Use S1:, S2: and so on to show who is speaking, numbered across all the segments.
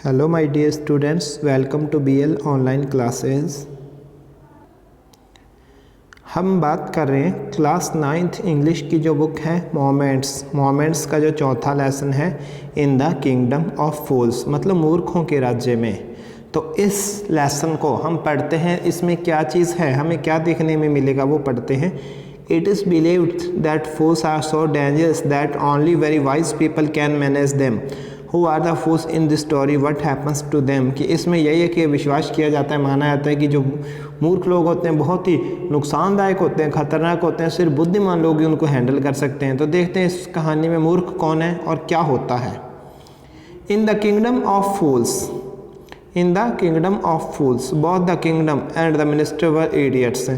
S1: Hello my dear students, welcome to BL online classes. हम बात कर रहे हैं क्लास 9th इंग्लिश की जो बुक है मोमेंट्स का जो चौथा लेसन है इन द किंगडम ऑफ फूल्स, मतलब मूर्खों के राज्य में। तो इस लेसन को हम पढ़ते हैं, इसमें क्या चीज़ है, हमें क्या देखने में मिलेगा वो पढ़ते हैं। It is believed that fools are so dangerous that only very wise people can manage them. Who are the fools in this story, what happens to them. कि इसमें यही है कि विश्वास किया जाता है, माना जाता है कि जो मूर्ख लोग होते हैं बहुत ही नुकसानदायक होते हैं, खतरनाक होते हैं, सिर्फ बुद्धिमान लोग ही उनको हैंडल कर सकते हैं। तो देखते हैं इस कहानी में मूर्ख कौन है और क्या होता है। In the kingdom of fools, in the kingdom of fools both the kingdom and the minister were idiots.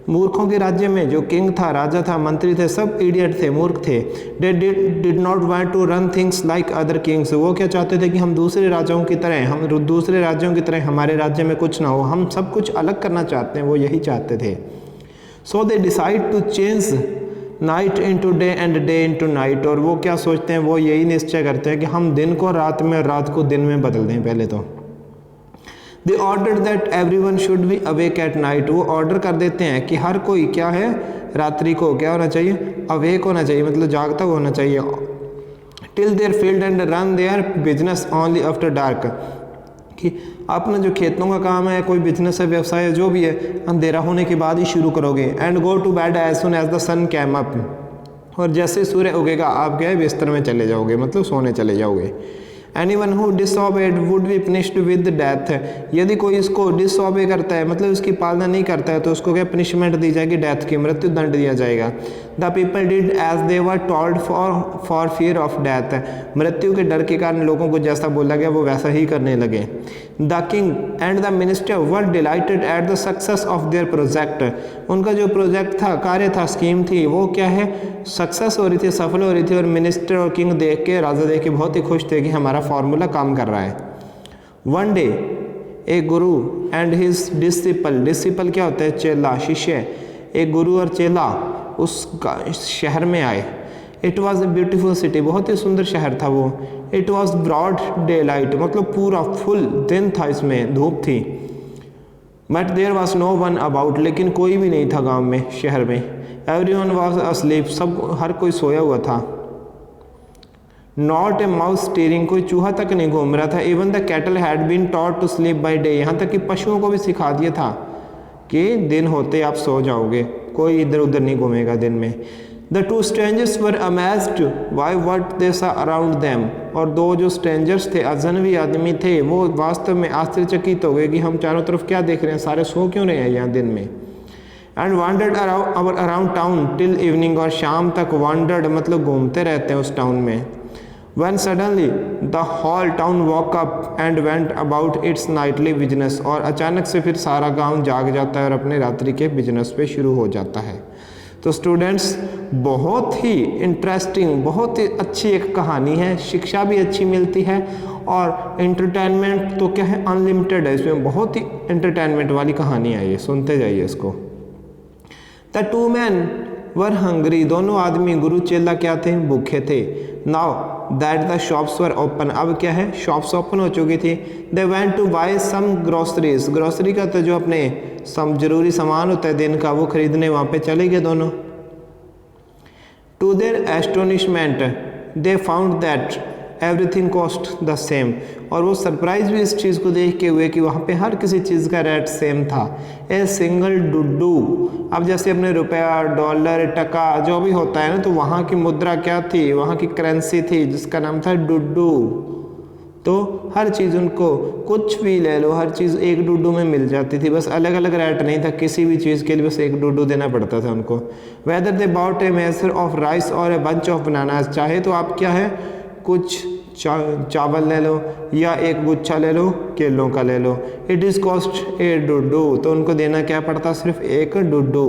S1: मूर्खों के राज्य में जो किंग था, राजा था, मंत्री थे, सब इडियट थे, मूर्ख थे। They did not want to run things like other kings. वो क्या चाहते थे कि हम दूसरे राजाओं की तरह, हम दूसरे राज्यों की तरह हमारे राज्य में कुछ ना हो, हम सब कुछ अलग करना चाहते हैं, वो यही चाहते थे। So they decide to change night into day and day into night. और वो क्या सोचते हैं, वो यही निश्चय करते हैं कि हम दिन को रात में और रात को दिन में बदल दें। पहले तो they order that everyone should be awake at night. वो ऑर्डर कर देते हैं कि हर कोई क्या है, रात्रि को क्या होना चाहिए, अवेक होना चाहिए, मतलब जागता होना चाहिए। Till their field and run their business only after dark. कि अपना जो खेतों का काम है, कोई बिजनेस है, व्यवसाय है, जो भी है, अंधेरा होने के बाद ही शुरू करोगे। And go to bed as soon as the sun came up. और जैसे सूर्य उगेगा आप क्या है, बिस्तर में चले जाओगे, मतलब सोने चले जाओगे। Anyone who disobeyed would be punished with death। यदि कोई इसको डिसऑबे करता है, मतलब इसकी पालना नहीं करता है, तो उसको क्या पनिशमेंट दी जाएगी, डेथ की, मृत्यु दंड दिया जाएगा। The people did as they were told for fear of death. मृत्यु के डर के कारण लोगों को जैसा बोला गया वो वैसा ही करने लगे। The king and the minister were dilated at the success of their project. उनका जो प्रोजेक्ट था, कार्य था, स्कीम थी, वो क्या है, सक्सेस हो रही थी, सफल हो रही थी। और मिनिस्टर और किंग देख के, राजा देख के बहुत ही खुश थे कि हमारा फॉर्मूला काम कर रहा है। One day A Guru and his disciple क्या होता है, चेला, शिष्य। एक गुरु और चेला उस शहर में आए। It was a beautiful city, बहुत ही सुंदर शहर था वो। It was broad daylight, मतलब पूरा फुल दिन था, इसमें धूप थी। But there was no one about, लेकिन कोई भी नहीं था गांव में, शहर में। एवरीवन वॉज अस्लीप, सब हर कोई सोया हुआ था। नॉट ए माउस स्टीरिंग, कोई चूहा तक नहीं घूम रहा था। Even the cattle had been taught to sleep by day, यहाँ तक कि पशुओं को भी सिखा दिया था कि दिन होते आप सो जाओगे, कोई इधर उधर नहीं घूमेगा दिन में। The two strangers were amazed by what they सा अराउंड देम। और दो जो स्ट्रेंजर्स थे, अजनबी आदमी थे, वो वास्तव में आश्चर्यचकित हो गए कि हम चारों तरफ क्या देख रहे हैं, सारे सो क्यों रहे हैं यहाँ दिन में। And wandered around town till evening, और शाम तक वांडर्ड मतलब घूमते रहते हैं उस टाउन में। When suddenly the whole town woke up and went about its nightly business। और अचानक से फिर सारा गांव जाग जाता है और अपने रात्रि के बिजनेस पे शुरू हो जाता है। तो स्टूडेंट्स, बहुत ही इंटरेस्टिंग, बहुत ही अच्छी एक कहानी है, शिक्षा भी अच्छी मिलती है और एंटरटेनमेंट तो क्या है, अनलिमिटेड है। इसमें बहुत ही एंटरटेनमेंट वाली कहानी है ये, सुनते जाइए इसको। The two men were hungry, दोनों आदमी गुरु चेला क्या थे, भूखे थे। Now that the shops were open, अब क्या है, शॉप्स ओपन हो चुकी थी। They went to buy some groceries, grocery का तो जो अपने सम जरूरी सामान होता है दिन का, वो खरीदने वहाँ पे चले गए दोनों। To their astonishment they found that everything cost the same. और वो सरप्राइज भी इस चीज़ को देख के हुए कि वहाँ पे हर किसी चीज़ का रेट सेम था। ए सिंगल डुड्डू, अब जैसे अपने रुपया, डॉलर, टका जो भी होता है ना, तो वहाँ की मुद्रा क्या थी, वहाँ की करेंसी थी जिसका नाम था डुड्डू। तो हर चीज़ उनको, कुछ भी ले लो, हर चीज़ एक डुड्डू में मिल जाती थी, बस अलग अलग रेट नहीं था, किसी भी चीज़ के लिए बस एक डुड्डू देना पड़ता था उनको। Whether they bought A measure of rice और ए बंच ऑफ बनानास, चाहे तो आप क्या है, कुछ चावल ले लो या एक गुच्छा ले लो, केलों का ले लो। इट इज़ कॉस्ट ए डुड्डू, तो उनको देना क्या पड़ता, सिर्फ एक Duddu.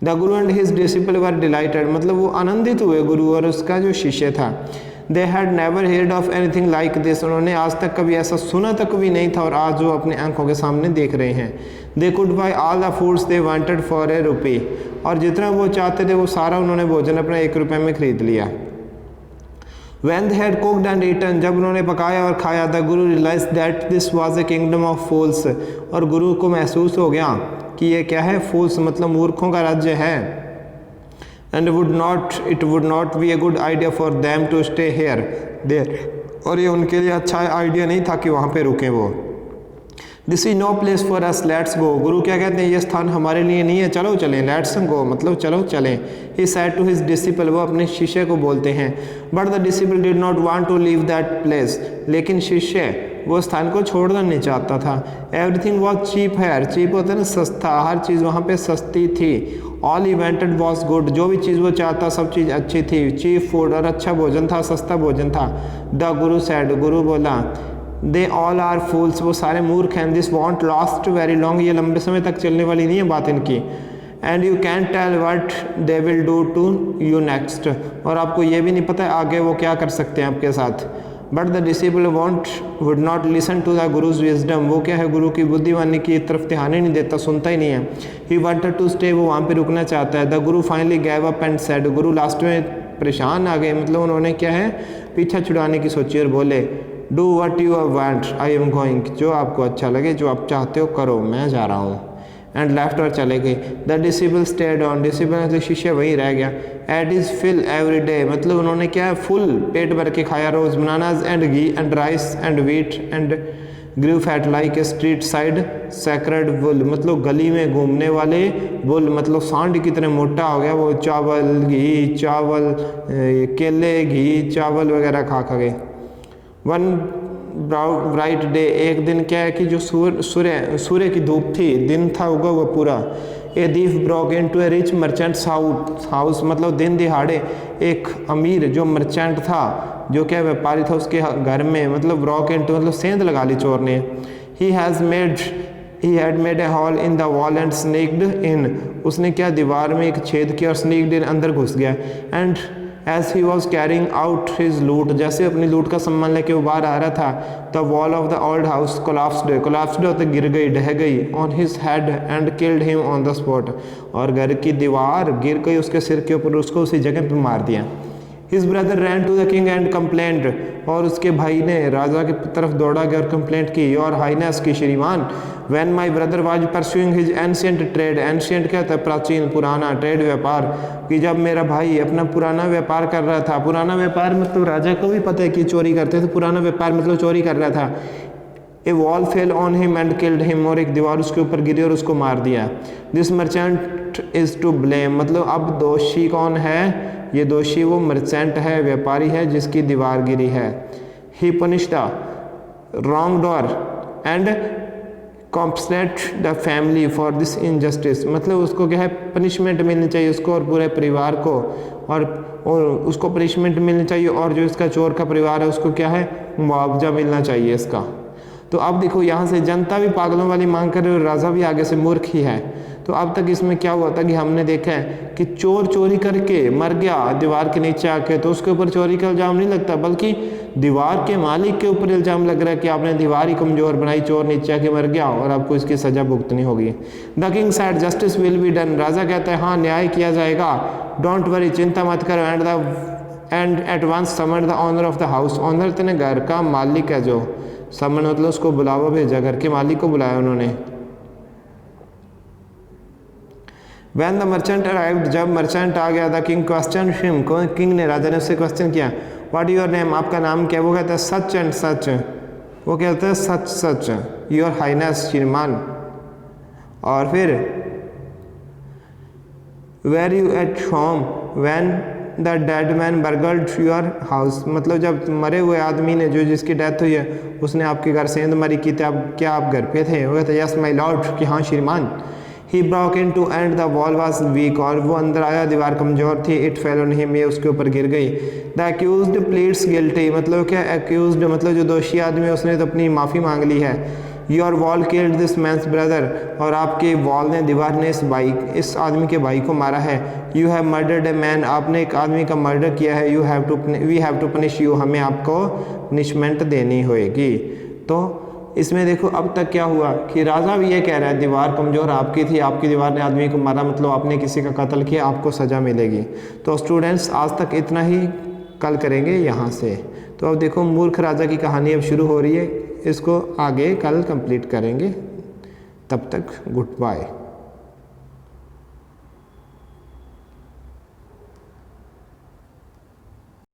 S1: The Guru and his disciple were dilated, मतलब वो आनंदित हुए, गुरु और उसका जो शिष्य था। They had never heard of anything like this, उन्होंने आज तक कभी ऐसा सुना तक भी नहीं था, और आज वो अपने आंखों के सामने देख रहे हैं। They could buy all the foods they wanted for a rupee, और जितना वो चाहते थे वो सारा उन्होंने भोजन अपना 1 रुपये में खरीद लिया। When they had cooked and eaten, जब उन्होंने पकाया और खाया, the Guru realized that this was a kingdom of fools, और गुरु को महसूस हो गया कि ये क्या है, fools मतलब मूर्खों का राज्य है। And it would not be a good idea for them to stay there, और ये उनके लिए अच्छा आइडिया नहीं था कि वहाँ पे रुकें वो। This is no place for us, let's go. गुरु क्या कहते हैं, ये स्थान हमारे लिए नहीं है, चलो चलें, लेट्स गो मतलब चलो चलें। He said to his disciple, वो अपने शिष्य को बोलते हैं। But the disciple did not want to leave that place, लेकिन शिष्य वो स्थान को छोड़ना नहीं चाहता था। एवरीथिंग वॉज चीप है, चीप होता है ना सस्ता, हर चीज़ वहाँ पे सस्ती थी। All he wanted was good, जो भी चीज़ वो चाहता सब चीज़ अच्छी थी। चीप फूड, और अच्छा भोजन था, सस्ता भोजन था। द गुरु सेड, गुरु बोला, दे ऑल आर फूल्स, वो सारे मूर्ख हैं। This want last very long, ये लंबे समय तक चलने वाली नहीं है बात इनकी। And you can tell what they will do to you next, और आपको ये भी नहीं पता आगे वो क्या कर सकते हैं आपके साथ। But the disciple would not listen to the guru's wisdom, वो क्या है, गुरु की बुद्धिमानी की तरफ ध्यान ही नहीं देता, सुनता ही नहीं है। ही वांटेड टू स्टे, वो वहाँ पे रुकना चाहता है। The Guru finally gave up and said, Guru last में परेशान आ गए, मतलब उन्होंने क्या है, पीछा छुड़ाने की सोची और बोले, do what you want, I am going, जो आपको अच्छा लगे, जो आप चाहते हो करो, मैं जा रहा हूँ। एंड लेफ्ट और चले गए। The disciple stayed on, disciple मतलब शिष्य वहीं रह गया। Ate his fill every day, मतलब उन्होंने क्या फुल पेट भर के खाया रोज। Bananas and ghee and rice and wheat and grew fat like a street side sacred bull, मतलब गली में घूमने वाले वुल, मतलब सांड की तरह मोटा हो गया वो। चावल घी, चावल केले, घी चावल वगैरह खा गए। वन ब्राइट डे, एक दिन क्या है कि जो सूर्य की धूप थी, दिन था उगा हुआ पूरा। A thief broke into a rich merchant's house, मतलब दिन दिहाड़े एक अमीर जो मर्चेंट था, जो क्या व्यापारी था, उसके घर में, मतलब ब्रोक इन टू मतलब सेंध लगा ली चोर ने। He had made a hole in the wall and sneaked in, उसने क्या दीवार में एक छेद किया और स्नेक्ड इन अंदर घुस गया। And as he was carrying out his loot, जैसे अपनी लूट का सम्मान लेके वो बाहर आ रहा था, the wall of the old house collapsed होते गिर गई, ढह गई, on his head and killed him on the spot, और घर की दीवार गिर गई उसके सिर के ऊपर, उसको उसी जगह पर मार दिया। His brother ran to the king and complaint, और उसके भाई ने राजा की तरफ दौड़ा गया और कंप्लेंट की, योर हाइनेस की श्रीमान, when my brother was pursuing his ancient trade, ancient क्या था, प्राचीन पुराना, ट्रेड व्यापार, कि जब मेरा भाई अपना पुराना व्यापार कर रहा था, पुराना व्यापार मतलब राजा को भी पता है कि चोरी करते थे, पुराना व्यापार मतलब चोरी कर रहा था। A wall fell on him and killed him, और एक दीवार उसके ऊपर गिरी और उसको मार दिया। This merchant is to blame, मतलब अब दोषी कौन है, ये दोषी वो मर्चेंट है, व्यापारी है जिसकी दीवार गिरी है। He punish the wrong doer and compensate the family for this injustice, मतलब उसको क्या है पनिशमेंट मिलनी चाहिए उसको और पूरे परिवार को, और उसको पनिशमेंट मिलनी चाहिए, और जो इसका चोर का परिवार है उसको क्या है मुआवजा मिलना चाहिए इसका। तो अब देखो यहाँ से जनता भी पागलों वाली मांग कर रही है और राजा भी आगे से मूर्ख ही है। तो अब तक इसमें क्या हुआ था कि हमने देखा है कि चोर चोरी करके मर गया दीवार के नीचे आके, तो उसके ऊपर चोरी का इल्जाम नहीं लगता, बल्कि दीवार के मालिक के ऊपर इल्जाम लग रहा है कि आपने दीवार ही कमजोर बनाई, चोर नीचे आके मर गया और आपको इसकी सजा भुगतनी होगी। The king said justice will be done, राजा कहता है हाँ न्याय किया जाएगा, डोंट वरी चिंता मत करो। And at once summon the owner of the house, owner तेने घर का मालिक है जो, समन मतलब उसको बुलावा भेजा, घर के मालिक को बुलाया उन्होंने। When the merchant arrived, जब मर्चेंट आ गया, the king questioned him, king ने राजा ने उससे क्वेश्चन किया, व्हाट योर नेम, आपका नाम क्या है? वो कहता है सच एंड सच, वो कहता है सच सच, योर हाइनेस श्रीमान। और फिर were you at home when the dead man burgled your house, मतलब जब मरे हुए आदमी ने जो जिसकी डेथ हुई है उसने आपके घर सेंध मारी की थी, क्या आप घर पे थे? वो कहता है यस माई लॉर्ड, कि हाँ श्रीमान। He broke into and the wall was weak, और वो अंदर आया, दीवार कमजोर थी। It fell on him, ये उसके ऊपर गिर गई। The accused pleads guilty, मतलब क्या accused मतलब जो दोषी आदमी है उसने तो अपनी माफ़ी मांग ली है। Your wall killed this man's brother, और आपके वॉल ने, दीवार ने इस आदमी के भाई को मारा है। You have murdered a man, आपने एक आदमी का मर्डर किया है। We have to punish you, हमें आपको पनिशमेंट देनी होएगी। तो इसमें देखो अब तक क्या हुआ कि राजा भी ये कह रहा है दीवार कमज़ोर आपकी थी, आपकी दीवार ने आदमी को मारा, मतलब आपने किसी का कत्ल किया, आपको सज़ा मिलेगी। तो स्टूडेंट्स आज तक इतना ही कल करेंगे यहाँ से। तो अब देखो मूर्ख राजा की कहानी अब शुरू हो रही है, इसको आगे कल कंप्लीट करेंगे। तब तक गुड बाय।